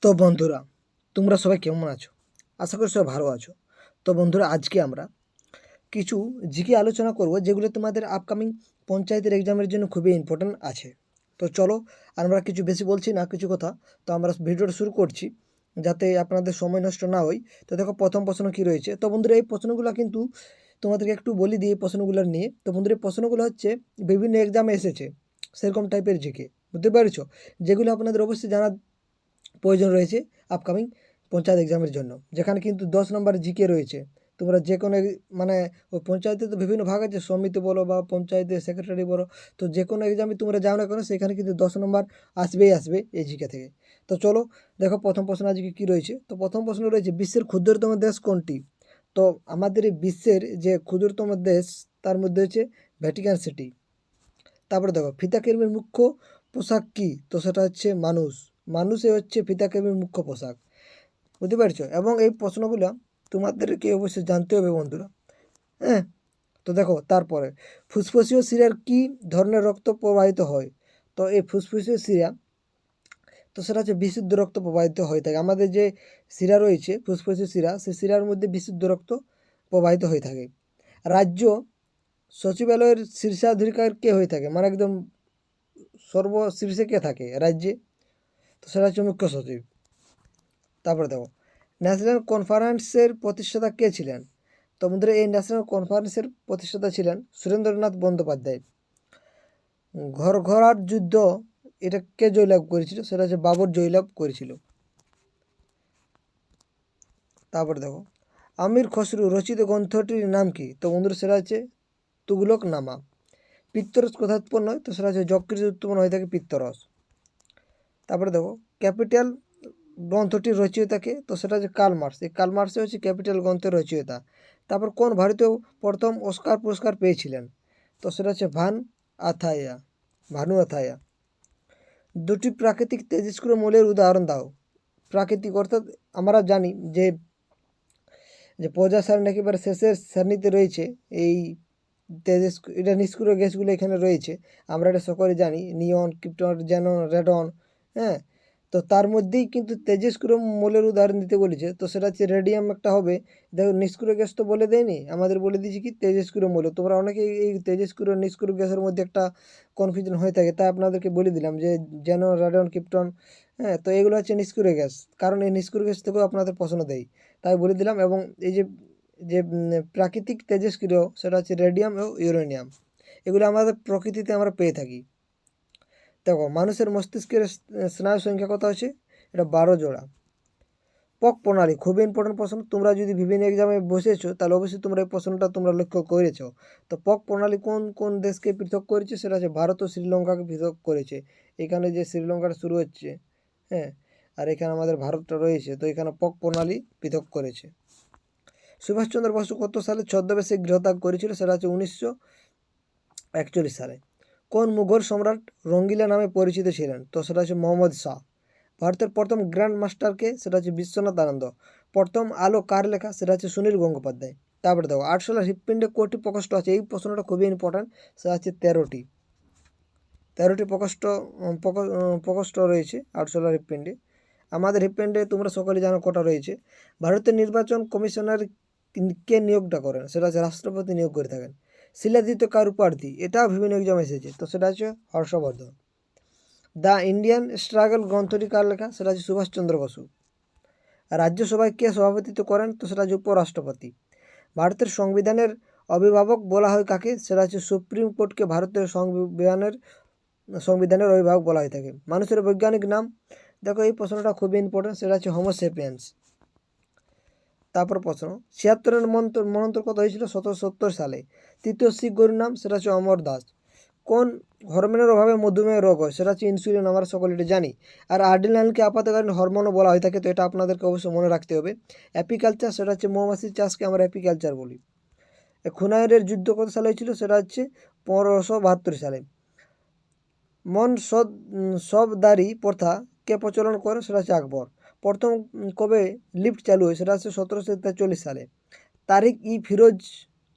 তো বন্ধুরা, তোমরা সবাই কেমন আছো? আশা করি সবাই ভালো আছো। তো বন্ধুরা, আজকে আমরা কিছু জিকে আলোচনা করব যেগুলো তোমাদের আপকামিং পঞ্চায়েতের এক্সামের জন্য খুবই ইম্পর্ট্যান্ট আছে। তো চলো, আমরা কিছু বেশি বলছি না, কিছু কথা। তো আমরা ভিডিওটা শুরু করছি যাতে আপনাদের সময় নষ্ট না হয়। তো দেখো, প্রথম প্রশ্ন কী রয়েছে। তো বন্ধুরা, এই প্রশ্নগুলো কিন্তু তোমাদেরকে একটু বলি দিই এই প্রশ্নগুলো নিয়ে। তো বন্ধুরা, এই প্রশ্নগুলো হচ্ছে বিভিন্ন এক্সামে এসেছে, সেরকম টাইপের জিকে, বুঝতে পেরেছো? যেগুলো আপনাদের অবশ্যই জানার প্রয়োজন রয়েছে আপকামিং পঞ্চায়েত এক্সামের জন্য, যেখানে কিন্তু 10 নম্বর জিকে রয়েছে। তোমরা যে কোনো মানে ওই পঞ্চায়েতে তো বিভিন্ন ভাগ আছে, সমিতি বলো বা পঞ্চায়েতের সেক্রেটারি বলো, তো যে কোনো এক্সামে তোমরা যাও না কেন, সেখানে কিন্তু 10 নম্বর আসবেই আসবে এই জিকে থেকে। তো চলো দেখো, প্রথম প্রশ্ন আজকে কী রয়েছে। তো প্রথম প্রশ্ন রয়েছে, বিশ্বের ক্ষুদ্রতম দেশ কোনটি? তো আমাদের এই বিশ্বের যে ক্ষুদ্রতম দেশ, তার মধ্যে হচ্ছে ভ্যাটিকান সিটি। তারপরে দেখো, ফিতাকের্মির মুখ্য পোশাক কী? তো সেটা হচ্ছে মানুষ। মানুষই হচ্ছে ফিতাকের্মির মুখ্য পোশাক, বুঝতে পারছো? এবং এই প্রশ্নগুলো তোমাদেরকে অবশ্যই জানতে হবে বন্ধুরা। হ্যাঁ, তো দেখো তারপরে, ফুসফুসীয় শিরার কী ধরনের রক্ত প্রবাহিত হয়? তো এই ফুসফুসীয় শিরা, তো সেটা হচ্ছে বিশুদ্ধ রক্ত প্রবাহিত হয়ে থাকে। আমাদের যে শিরা রয়েছে ফুসফুসীয় শিরা, সেই শিরার মধ্যে বিশুদ্ধ রক্ত প্রবাহিত হয়ে থাকে। রাজ্য সচিবালয়ের শীর্ষাধিকার কে হয়ে থাকে, মানে একদম সর্বশীর্ষে কে থাকে রাজ্যে? তো সেটা হচ্ছে মুখ্য সচিব। তারপরে দেখো, ন্যাশনাল কনফারেন্সের প্রতিষ্ঠাতা কে ছিলেন? তো বন্ধুরা, এই ন্যাশনাল কনফারেন্সের প্রতিষ্ঠাতা ছিলেন সুরেন্দ্রনাথ বন্দ্যোপাধ্যায়। ঘরঘরাট যুদ্ধ, এটা কে জয়লাভ করেছিল? সেটা হচ্ছে বাবর জয়লাভ করেছিল। তারপরে দেখো, আমির খসরু রচিত গ্রন্থটির নাম কি? তো বন্ধুরা, সেটা হচ্ছে তুগলক নামা। পিত্তরস কোথায় উৎপন্ন হয়? তো সেটা হচ্ছে যকৃত উৎপন্ন হয়ে থাকে পিত্তরস। তারপরে দেখো, ক্যাপিটাল গ্রন্থটির রচয়িতাকে? তো সেটা হচ্ছে কার্ল মার্কস। এই কার্ল মার্কসই হচ্ছে ক্যাপিটাল গ্রন্থের রচয়িতা। তারপর কোন ভারতীয় প্রথম অস্কার পুরস্কার পেয়েছিলেন? তো সেটা হচ্ছে ভানু আথায়া। দুটি প্রাকৃতিক তেজস্ক্রিয় মৌলের উদাহরণ দাও। প্রাকৃতিক অর্থাৎ আমরা জানি যে পর্যায় সারণী একেবারে শেষের সারণীতে রয়েছে এই এটা নিষ্ক্রিয় গ্যাসগুলো এখানে রয়েছে। আমরা এটা সকলে জানি, নিয়ন, ক্রিপ্টন, জ্যানন, রেডন। হ্যাঁ, তো তার মধ্যেই কিন্তু তেজস্ক্রিয় মৌলের উদাহরণ দিতে বলেছে। তো সেটা হচ্ছে রেডিয়াম একটা হবে। দেখো, নিষ্ক্রিয় গ্যাস তো বলে দেয়নি, আমাদের বলে দিয়েছে কি তেজস্ক্রিয় মৌল। তোমরা অনেকে এই তেজস্ক্রিয় নিষ্ক্রিয় গ্যাসের মধ্যে একটা কনফিউশন হয়ে থাকে, তাই আপনাদেরকে বলে দিলাম যে জ্যানন, রেডন, ক্রিপ্টন। হ্যাঁ, তো এগুলো হচ্ছে নিষ্ক্রিয় গ্যাস, কারণ এই নিষ্ক্রিয় গ্যাস থেকেও আপনাদের প্রশ্ন দেয়, তাই বলে দিলাম। এবং এই যে যে প্রাকৃতিক তেজস্ক্রিয়, সেটা হচ্ছে রেডিয়াম ও ইউরেনিয়াম। এগুলো আমাদের প্রকৃতিতে আমরা পেয়ে থাকি। দেখো, মানুষের মস্তিষ্কের স্নায়ু সংখ্যা কত আছে? এটা 12 জোড়া। পক প্রণালী খুবই ইম্পর্টেন্ট প্রশ্ন। তোমরা যদি বিভিন্ন এক্সামে বসেছো, তাহলে অবশ্যই তোমরা এই প্রশ্নটা তোমরা লক্ষ্য করেছো। তো পক প্রণালী কোন কোন দেশকে পৃথক করেছে? সেটা হচ্ছে ভারত ও শ্রীলঙ্কাকে পৃথক করেছে। এখানে যে শ্রীলঙ্কাটা শুরু হচ্ছে, হ্যাঁ, আর এখানে আমাদের ভারতটা রয়েছে, তো এখানে পক প্রণালী পৃথক করেছে। সুভাষচন্দ্র বসু কত সালে ছদ্মবেশে গৃহত্যাগ করেছিল? সেটা হচ্ছে 1941 সালে। কোন মুঘল সম্রাট রঙ্গিলা নামে পরিচিত ছিলেন? তো সেটা হচ্ছে মোহাম্মদ শাহ। ভারতের প্রথম গ্র্যান্ড মাস্টারকে? সেটা হচ্ছে বিশ্বনাথ আনন্দ। প্রথম আলো কার লেখা? সেটা হচ্ছে সুনীল গঙ্গোপাধ্যায়। তারপরে দেখো, আরশোলা হৃৎপিণ্ডে কটি প্রকোষ্ঠ আছে? এই প্রশ্নটা খুবই ইম্পর্ট্যান্ট। সেটা হচ্ছে 13টি। 13টি প্রকোষ্ঠ রয়েছে আরশোলা হৃৎপিণ্ডে। আমাদের হৃৎপিণ্ডে তোমরা সকলে জানো কটা রয়েছে। ভারতের নির্বাচন কমিশনার কে নিয়োগটা করেন? সেটা হচ্ছে রাষ্ট্রপতি নিয়োগ করে থাকেন। শিলাদিত্য কার উপাধি? এটাও বিভিন্ন এক্সাম এসেছে, তো সেটা হচ্ছে হর্ষবর্ধন। দ্য ইন্ডিয়ান স্ট্রাগল গ্রন্থটি কার লেখা? সেটা হচ্ছে সুভাষচন্দ্র বসু। রাজ্যসভায় কে সভাপতিত্ব করেন? তো সেটা হচ্ছে উপরাষ্ট্রপতি। ভারতের সংবিধানের অভিভাবক বলা হয় কাকে? সেটা হচ্ছে সুপ্রিম কোর্টকে ভারতের সংবিধানের অভিভাবক বলা হয়ে থাকে। মানুষের বৈজ্ঞানিক নাম? দেখো, এই প্রশ্নটা খুবই ইম্পর্টেন্ট, সেটা হচ্ছে হোমোসেপিয়েন্স। তারপর প্রশ্ন, 76-এর মন্বন্তর কত হয়েছিল? 1770 সালে। তৃতীয় শিখ গুরুর নাম? সেটা হচ্ছে অমর দাস। কোন হরমোনের অভাবে মধুমেহ রোগ হয়? সেটা হচ্ছে ইনসুলিন, আমরা সকলে এটা জানি। আর আর্ডিনালকে আপাতকালীন হরমোনও বলা হয়ে থাকে, তো এটা আপনাদেরকে অবশ্যই মনে রাখতে হবে। অ্যাপিকালচার, সেটা হচ্ছে মৌমাছির চাষকে আমরা অ্যাপিকালচার বলি। খুনাইরের যুদ্ধ কত সালে হয়েছিল? সেটা হচ্ছে 1572 সালে। সবদারি প্রথা কে প্রচলন করে? সেটা হচ্ছে আকবর। প্রথম কবে লিফট চালু হয়? সেটা হচ্ছে 1743 সালে। তারিক ই ফিরোজ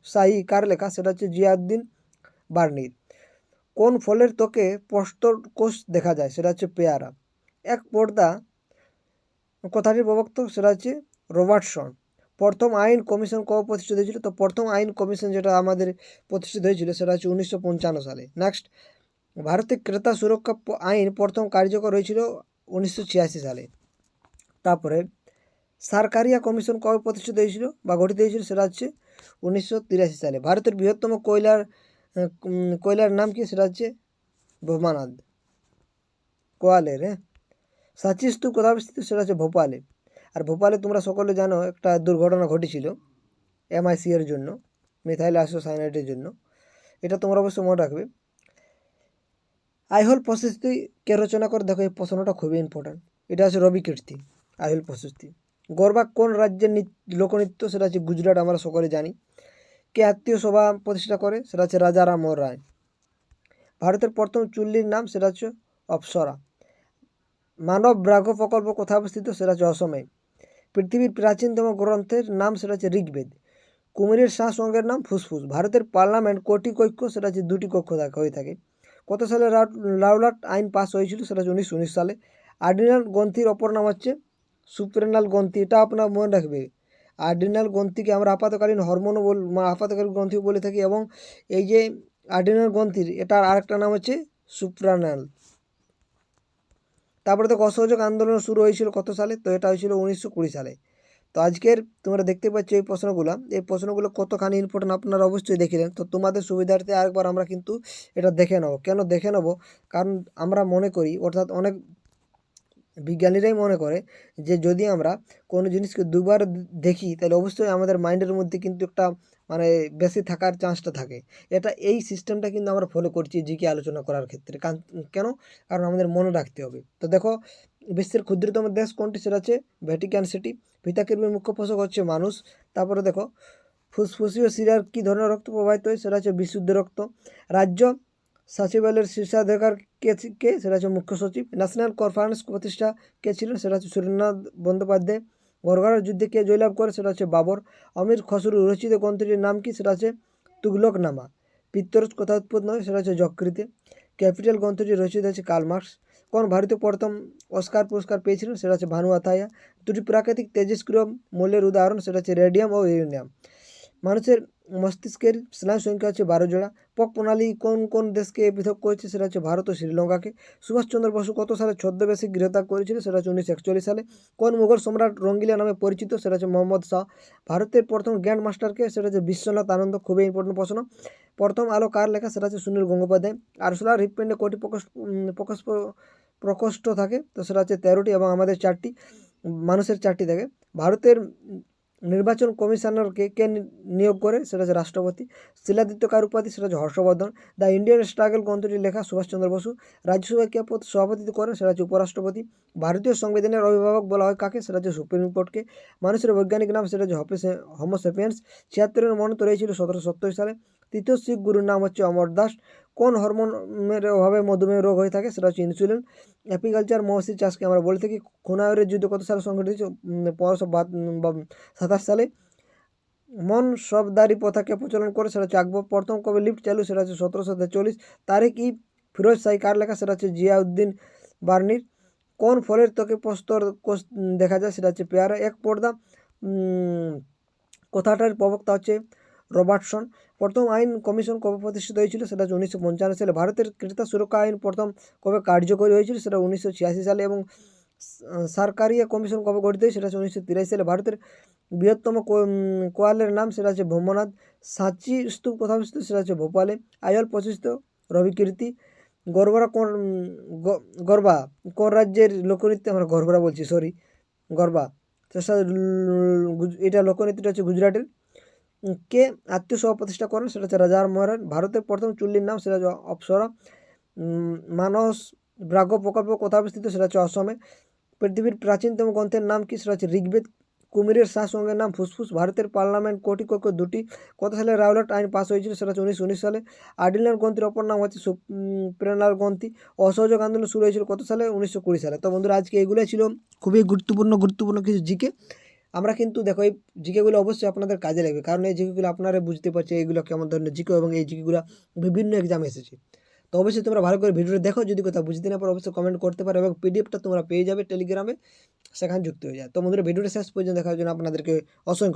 শাহী কার লেখা? সেটা হচ্ছে জিয়াউদ্দিন বার্নির। কোন ফলের ত্বকে প্রস্তর কোষ দেখা যায়? সেটা হচ্ছে পেয়ারা। এক পর্দা কথাটির প্রবক্তা সেটা হচ্ছে রবার্টসন। প্রথম আইন কমিশন কবে প্রতিষ্ঠিত হয়েছিল? তো প্রথম আইন কমিশন যেটা আমাদের প্রতিষ্ঠিত হয়েছিল সেটা হচ্ছে 1955 সালে। নেক্সট, ভারতে ক্রেতা সুরক্ষা আইন প্রথম কার্যকর হয়েছিল 1986 সালে। তারপরে সারকারিয়া কমিশন কবে প্রতিষ্ঠিত হয়েছিল বা গঠিত হয়েছিল? সেটা হচ্ছে 1983 সালে। ভারতের বৃহত্তম কয়লার নাম কি? সেটা হচ্ছে ভোমানাদ কোয়ালের। সাঁচি স্তূপ কোথায় অবস্থিত? সেটা হচ্ছে ভোপালে। আর ভোপালে তোমরা সকলে জানো একটা দুর্ঘটনা ঘটেছিল MIC এর জন্য, মিথাইল আইসোসায়ানাইডের জন্য। এটা তোমরা অবশ্যই মনে রাখবে। আইহোল প্রশস্তি কে রচনা করে? দেখো এই প্রশ্নটা খুবই ইম্পর্ট্যান্ট। এটা হচ্ছে রবি কীর্তি, আইহোল প্রশস্তি। গরবা কোন রাজ্যের লোকনৃত্য? সেটা হচ্ছে গুজরাট, আমরা সকলে জানি। কে আত্মীয় সভা প্রতিষ্ঠা করে? সেটা হচ্ছে রাজা রামমোহন রায়। ভারতের প্রথম চুল্লির নাম? সেটা হচ্ছে অপ্সরা। মানব ব্যাঘ্র প্রকল্প কোথায় অবস্থিত? সেটা হচ্ছে অসমে। পৃথিবীর প্রাচীনতম গ্রন্থের নাম? সেটা হচ্ছে ঋগ্বেদ। কুমিরের শ্বাস অঙ্গের নাম? ফুসফুস। ভারতের পার্লামেন্ট কটি কক্ষ? সেটা হচ্ছে 2টি কক্ষ হয়ে থাকে। কত সালে রাওলাট আইন পাস হয়েছিল? সেটা হচ্ছে 1919 সালে। আর্ডিনাল গ্রন্থির অপর নাম হচ্ছে সুপ্রেনাল গ্রন্থি। এটা আপনার মনে রাখবে। আর্ডিনাল গ্রন্থিকে আমরা আপাতকালীন হরমোনও আপাতকালীন গ্রন্থিও বলে থাকি, এবং এই যে আর্ডিনাল গ্রন্থির এটার আরেকটা নাম হচ্ছে সুপ্রানাল। তারপরে তো অসহযোগ আন্দোলন শুরু হয়েছিল কত সালে? তো এটা হয়েছিল 1920 সালে। তো আজকের তোমরা দেখতে পাচ্ছ এই প্রশ্নগুলো কতখানি ইম্পর্টেন্ট আপনারা অবশ্যই দেখিলেন। তো তোমাদের সুবিধার্থে আরেকবার আমরা কিন্তু এটা দেখে নেব। কেন দেখে নেব? কারণ আমরা মনে করি, অর্থাৎ অনেক বিজ্ঞানীরাই মনে করে যে যদি আমরা কোনো জিনিসকে দুবার দেখি তাহলে অবশ্যই আমাদের মাইন্ডের মধ্যে কিন্তু একটা মানে বেশি থাকার চান্সটা থাকে। এই সিস্টেমটা কিন্তু আমরা ফলো করছি জিকে আলোচনা করার ক্ষেত্রে। কেন? কারণ আমাদের মনে রাখতে হবে। তো দেখো, বিশ্বের ক্ষুদ্রতম দেশ কোনটি? সেটা হচ্ছে ভ্যাটিকান সিটি। পিতাকৃমির মুখ্য পোষক হচ্ছে মানুষ। তারপরে দেখো, ফুসফুসীয় শিরার কী ধরনের রক্ত প্রবাহিত হয়? সেটা হচ্ছে বিশুদ্ধ রক্ত। রাজ্য সচিবালয়ের শীর্ষাধিকার কে? সেটা হচ্ছে মুখ্য সচিব। ন্যাশনাল কনফারেন্স প্রতিষ্ঠা কে ছিলেন? সেটা হচ্ছে সুরেন্দ্রনাথ বন্দ্যোপাধ্যায়। গরগাঁওয়ের যুদ্ধে কে জয়লাভ করে? সেটা হচ্ছে বাবর। অমির খসরু রচিত গ্রন্থটির নাম কি? সেটা হচ্ছে তুগলকনামা। পিত্তরস কোথায় উৎপন্ন হয়? সেটা হচ্ছে যকৃতে। ক্যাপিটাল গ্রন্থটি রচিত হচ্ছে কার্ল মার্কস। কোন ভারতীয় প্রথম অস্কার পুরস্কার পেয়েছিলেন? সেটা হচ্ছে ভানু আথাইয়া। দুটি প্রাকৃতিক তেজস্ক্রিয় মৌলের উদাহরণ? সেটা হচ্ছে রেডিয়াম ও ইউরেনিয়াম। মানুষের মস্তিষ্কের স্নায়ু সংখ্যা হচ্ছে 12 জোড়া। পক প্রণালী কোন কোন দেশকে পৃথক করেছে? সেটা হচ্ছে ভারত ও শ্রীলঙ্কাকে। সুভাষচন্দ্র বসু কত সালে ছদ্মবেশে গৃহত্যাগ করেছিল? সেটা হচ্ছে 1941 সালে। কোন মুঘল সম্রাট রঙ্গিলা নামে পরিচিত? সেটা হচ্ছে মোহাম্মদ শাহ। ভারতের প্রথম গ্র্যান্ড মাস্টারকে? সেটা হচ্ছে বিশ্বনাথ আনন্দ। খুবই ইম্পর্টেন্ট প্রশ্ন। প্রথম আলো কার লেখা? সেটা হচ্ছে সুনীল গঙ্গোপাধ্যায়। আরসুলার হৃৎপিণ্ডে কটি প্রকোষ্ঠ থাকে? তো সেটা হচ্ছে 13টি, এবং আমাদের 4টি, মানুষের 4টি থাকে। ভারতের নির্বাচন কমিশনারকে কে নিয়োগ করে? সেটা হচ্ছে রাষ্ট্রপতি। শিলাদিত্য কার উপাধি? সেটা হচ্ছে হর্ষবর্ধন। দ্য ইন্ডিয়ান স্ট্রাগল গ্রন্থটি লেখা সুভাষচন্দ্র বসু। রাজ্যসভায় কে সভাপতিত্ব করে? সেটা হচ্ছে উপরাষ্ট্রপতি। ভারতীয় সংবিধানের অভিভাবক বলা হয় কাকে? সেটা হচ্ছে সুপ্রিম কোর্টকে। মানুষের বৈজ্ঞানিক নাম? সেটা হচ্ছে হোমো সেপিয়েন্স। 76 মনোনীত হয়েছিল 1770 সালে। তৃতীয় শিখ গুরুর নাম হচ্ছে অমর দাস। কোন হরমোনের অভাবে মধুমেহ রোগ হয়ে থাকে? সেটা হচ্ছে ইনসুলিন। অ্যাপিকালচার মৌমাছি চাষকে আমরা বলে থাকি। খুনায়রের যুদ্ধ কত সালে সংঘটিত হয়েছে? 1527 সালে। মনসবদারি প্রথাকে প্রচলন করে? সেটা হচ্ছে আকবর। প্রথম কবে লিফট চালু? সেটা হচ্ছে 1743। তারিখ ই ফিরোজ শাহী কার লেখা? সেটা হচ্ছে জিয়াউদ্দিন বার্নির। কোন ফলের ত্বকে প্রস্তর কোষ দেখা যায়? সেটা হচ্ছে পেয়ারা। এক পর্দা কথাটার প্রবক্তা হচ্ছে রবার্টসন। প্রথম আইন কমিশন কবে প্রতিষ্ঠিত হয়েছিল? সেটা হচ্ছে 1955 সালে। ভারতের ক্রেতা সুরক্ষা আইন প্রথম কবে কার্যকরী হয়েছিল? সেটা 1986 সালে। এবং সরকারিয়া কমিশন কবে গঠিত হয়? সেটা হচ্ছে 1983 সালে। ভারতের বৃহত্তম কোয়ালের নাম? সেটা হচ্ছে ভোমনাথ। সাঁচি স্তূপ কোথায় অবস্থিত? সেটা হচ্ছে ভোপালে। আইহোল প্রতিষ্ঠিত রবি কীর্তি। গরবা কোন রাজ্যের লোকনৃত্য? আমরা গরবরা বলছি, সরি, গরবা। এটা লোকনৃত্যটা হচ্ছে গুজরাটের। কে আত্মীয় সভা প্রতিষ্ঠা করেন? সেটা হচ্ছে রাজা রামমোহন। ভারতের প্রথম চুল্লির নাম? সেটা হচ্ছে অপ্সরা। মানস ব্যাঘ্র প্রকল্প কোথায় অবস্থিত? সেটা হচ্ছে অসমে। পৃথিবীর প্রাচীনতম গ্রন্থের নাম কি? সেটা হচ্ছে ঋগ্বেদ। কুমিরের শ্বাস অঙ্গের নাম? ফুসফুস। ভারতের পার্লামেন্ট কটি কক্ষ? 2টি। কত সালে রাওলাট আইন পাস হয়েছিল? সেটা হচ্ছে 1919 সালে। আর্ডিনাল গ্রন্থির অপর নাম হচ্ছে সুপ্রেনাল গ্রন্থি। অসহযোগ আন্দোলন শুরু হয়েছিল কত সালে? 1920 সালে। তো বন্ধুরা, আজকে এগুলো ছিল খুবই গুরুত্বপূর্ণ কিছু জিকে। আমরা কিন্তু দেখো এই জিকেগুলো অবশ্যই আপনাদের কাজে লাগবে, কারণ এই জিকেগুলো আপনারা বুঝতে পারছে এগুলো কেমন ধরনের জিকে, এবং এই জিকেগুলো বিভিন্ন এক্সামে এসেছে। তো অবশ্যই তোমরা ভালো করে ভিডিওটা দেখো, যদি কোথাও বুঝতে না পারো অবশ্যই কমেন্ট করতে পারো, এবং পিডিএফটা তোমরা পেয়ে যাবে টেলিগ্রামে, সেখানে যুক্ত হয়ে যায়। তো বন্ধুরা ভিডিওটা শেষ পর্যন্ত দেখার জন্য আপনাদেরকে অসংখ্য